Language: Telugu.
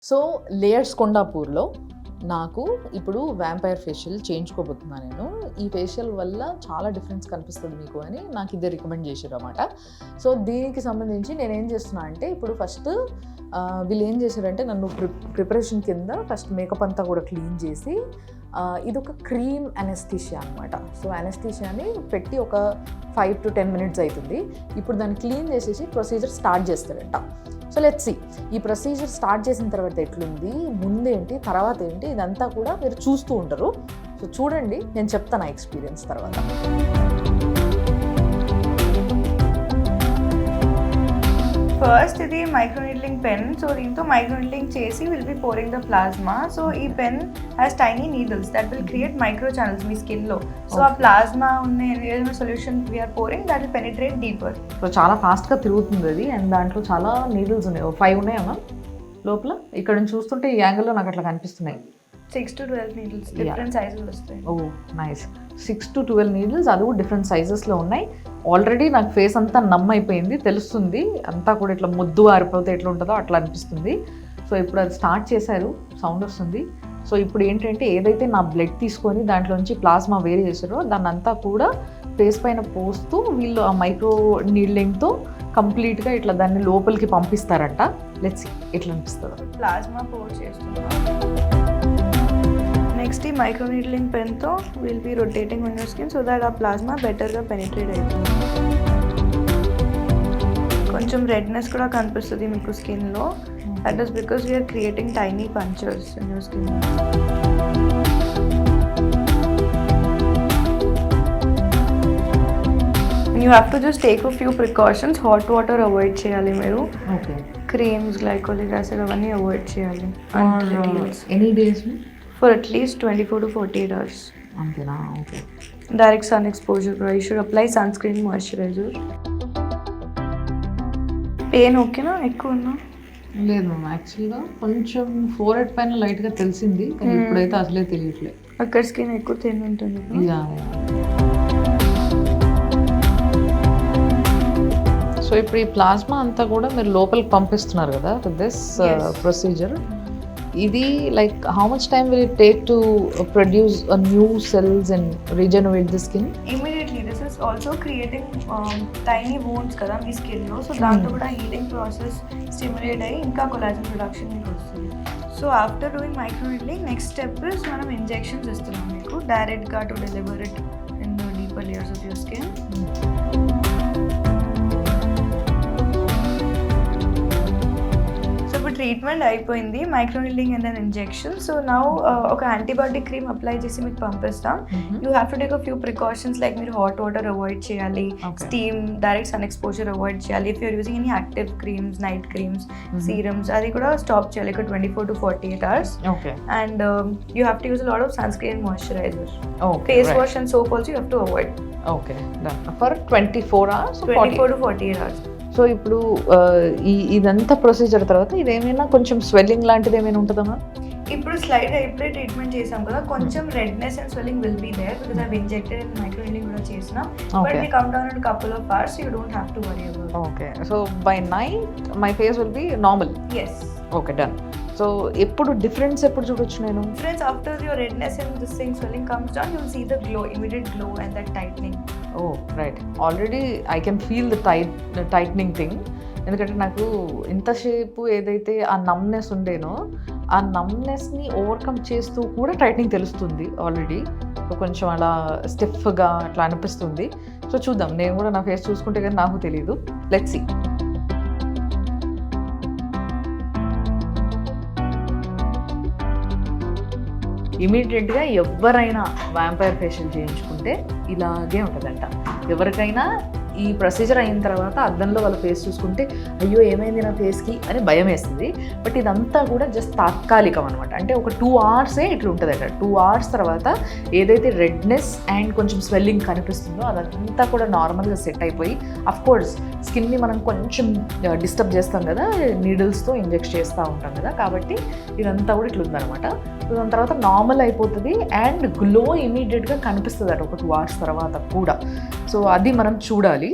సో లేయర్స్ కొండాపూర్లో నాకు ఇప్పుడు వ్యాంపైర్ ఫేషియల్ చేయించుకోబోతున్నాను నేను. ఈ ఫేషియల్ వల్ల చాలా డిఫరెన్స్ కనిపిస్తుంది మీకు అని నాకు ఇదే రికమెండ్ చేశారు అన్నమాట. సో దీనికి సంబంధించి నేను ఏం చేస్తున్నా అంటే ఇప్పుడు ఫస్ట్ వీళ్ళు ఏం చేశారంటే నన్ను ప్రిపరేషన్ కింద ఫస్ట్ మేకప్ అంతా కూడా క్లీన్ చేసి ఇది ఒక క్రీమ్ అనెస్థీషియా అనమాట. సో అనెస్థీషియాని పెట్టి ఒక 5 to 10 minutes అవుతుంది. ఇప్పుడు దాన్ని క్లీన్ చేసేసి ప్రొసీజర్ స్టార్ట్ చేస్తారంట. సో లెట్స్ సీ ఈ ప్రొసీజర్ స్టార్ట్ చేసిన తర్వాత ఎట్లుంది, ముందేంటి తర్వాత ఏంటి, ఇదంతా కూడా మీరు చూస్తూ ఉంటారు. సో చూడండి, నేను చెప్తాను ఆ ఎక్స్పీరియన్స్ తర్వాత. ఫస్ట్ ఇది మైక్రో నీడ్లింగ్ పెన్. సో దీంతో మైక్రో నీడ్లింగ్ చేసి will be pouring the plasma. So ఈ pen has tiny needles that will create micro channels మీ స్కిన్లో. సో ఆ ప్లాస్మా ఉన్న ఏదైనా solution we're pouring that will penetrate deeper. So చాలా ఫాస్ట్గా తిరుగుతుంది అది, అండ్ దాంట్లో చాలా నీడిల్స్ ఉన్నాయి. 5 ఉన్నాయమ్మా లోపల. ఇక్కడ నుంచి చూస్తుంటే ఈ యాంగిల్లో నాకు అట్లా కనిపిస్తున్నాయి. 6 to 12 నీడిల్స్ డిఫరెంట్ సైజెస్ వస్తాయి. ఓ నైస్. 6 to 12 నీడిల్స్, అది కూడా డిఫరెంట్ సైజెస్లో ఉన్నాయి. ఆల్రెడీ నాకు ఫేస్ అంతా నమ్ అయిపోయింది, తెలుస్తుంది. అంతా కూడా ఇట్లా ముద్దు ఆరిపోతే ఎట్లా ఉంటుందో అట్లా అనిపిస్తుంది. సో ఇప్పుడు అది స్టార్ట్ చేశారు, సౌండ్ వస్తుంది. సో ఇప్పుడు ఏంటంటే ఏదైతే నా బ్లడ్ తీసుకొని దాంట్లోంచి ప్లాస్మా వేరే చేశారో దాన్ని అంతా కూడా ఫేస్ పైన పోస్తూ వీళ్ళు ఆ మైక్రో నీడ్లింగ్తో కంప్లీట్గా ఇట్లా దాన్ని లోపలికి పంపిస్తారంట. లెట్స్ ఎట్లా అనిపిస్తుంది. ప్లాస్మా పోర్ చేస్తున్నారు. నెక్స్ట్ ఈ మైక్రో నీడ్లింగ్ పెన్తో will be rotating on your skin so that ఆ ప్లాస్మా బెటర్గా పెనిట్రేట్ అవుతుంది. కొంచెం రెడ్నెస్ కూడా కనిపిస్తుంది మీకు స్కిన్లో. That is because we're creating tiny punctures in your skin. You have to just take a few precautions. Hot water avoid చేయాలి మీరు. ఓకే. క్రీమ్స్, గ్లైకోలిక్ యాసిడ్ అవన్నీ అవాయిడ్ చేయాలి. ఎనీ డేస్ ఫర్ అట్లీస్ట్ 24 to 48 hours. అంతేనా? ఓకే. డైరెక్ట్ సన్ ఎక్స్పోజర్ కూడా. You should apply sunscreen, moisturiser. Pain ఓకేనా? ఎక్కువ ఉన్నా? లేదు మ్యామ్, యాక్చువల్గా కొంచెం ఫోర్హెడ్ పైన లైట్గా తెలిసింది, కానీ ఇప్పుడైతే అసలే తెలియట్లేదు. అక్కడ స్కిన్ ఎక్కువ థిన్ ఉంటుంది. సో ఇప్పుడు ఈ ప్లాస్మా అంతా కూడా మీరు లోపలికి పంపిస్తున్నారు కదా దిస్ ప్రొసీజర్. ఇది like how much time will it take to produce new cells and regenerate the skin? Immediately. This is also creating tiny wounds కదా మీ స్కిన్లో. సో దాంతో కూడా హీలింగ్ ప్రాసెస్ స్టిమ్యులేట్ అయ్యి ఇంకా కొలాజన్ ప్రొడక్షన్ మీకు వస్తుంది. So after doing micro needling next step is మనం ఇంజెక్షన్స్ ఇస్తున్నాం మీకు డైరెక్ట్గా to deliver it in the deeper layers of your skin. Treatment అయిపోయింది, micro needling and then injection. So now ఒక యాంటీబయాటిక్ క్రీమ్ అప్లై చేసి మీకు పంపిస్తాం. You have to take a few precautions like మీరు హాట్ వాటర్ అవాయిడ్ చేయాలి, steam, direct sun exposure avoid చేయాలి. If you're using any active creams, night creams, serums, అది కూడా స్టాప్ చేయాలి ఒక 24 to 48 hours. And you have to use lot of sunscreen, moisturiser, face wash and soap also you have to avoid. Okay, for 24 hours, 24 to 48 hours. So ఇప్పుడు ఇదంతా ప్రొసీజర్ తర్వాత ఇదేమైనా కొంచెం స్వెల్లింగ్ లాంటిది ఏమైనా ఉంటుందమ్మా? ఇప్పుడు స్లైడ్ ఇప్పుడే ట్రీట్మెంట్ చేసాం కదా, కొంచెం redness and swelling will be there because I injected and micro needling కూడా చేసినా. But we come down in couple of hours, you don't have to worry about it. Okay, so by night my face will be normal? Yes. Okay, done. So ఎప్పుడు డిఫరెన్స్ ఎప్పుడు చూడొచ్చు నేను? Difference after your redness and this thing swelling comes down, you will see the glow, immediate glow and that tightening. Oh right, already I can feel the tightening thing. ఎందుకంటే నాకు ఇంతసేపు ఏదైతే ఆ నమ్నెస్ ఉండేనో ఆ నమ్నెస్ని ఓవర్కమ్ చేస్తూ కూడా టైట్నింగ్ తెలుస్తుంది ఆల్రెడీ. సో కొంచెం అలా స్టిఫ్గా అట్లా అనిపిస్తుంది. సో చూద్దాం, నేను కూడా నా ఫేస్ చూసుకుంటే కానీ నాకు తెలియదు. Let's see. ఇమీడియట్గా ఎవరైనా వ్యాంపైర్ ఫేషియల్ చేయించుకుంటే ఇలాగే ఉంటుందంట. ఎవరికైనా ఈ ప్రొసీజర్ అయిన తర్వాత అద్దంలో వాళ్ళ ఫేస్ చూసుకుంటే అయ్యో ఏమైంది నా ఫేస్కి అని భయం వేస్తుంది. బట్ ఇదంతా కూడా జస్ట్ తాత్కాలికం అనమాట. అంటే ఒక 2 hours ఇట్లా ఉంటుంది అక్కడ. 2 hours తర్వాత ఏదైతే రెడ్నెస్ అండ్ కొంచెం స్వెల్లింగ్ కనిపిస్తుందో అదంతా కూడా నార్మల్గా సెట్ అయిపోయి, అఫ్కోర్స్ స్కిన్ని మనం కొంచెం డిస్టర్బ్ చేస్తాం కదా, నీడిల్స్తో ఇంజెక్ట్ చేస్తూ ఉంటాం కదా, కాబట్టి ఇదంతా కూడా ఇట్లా ఉందన్నమాట. దాని తర్వాత నార్మల్ అయిపోతుంది అండ్ గ్లో ఇమీడియట్గా కనిపిస్తుంది అట ఒక 2 hours తర్వాత కూడా. సో అది మనం చూడాలి.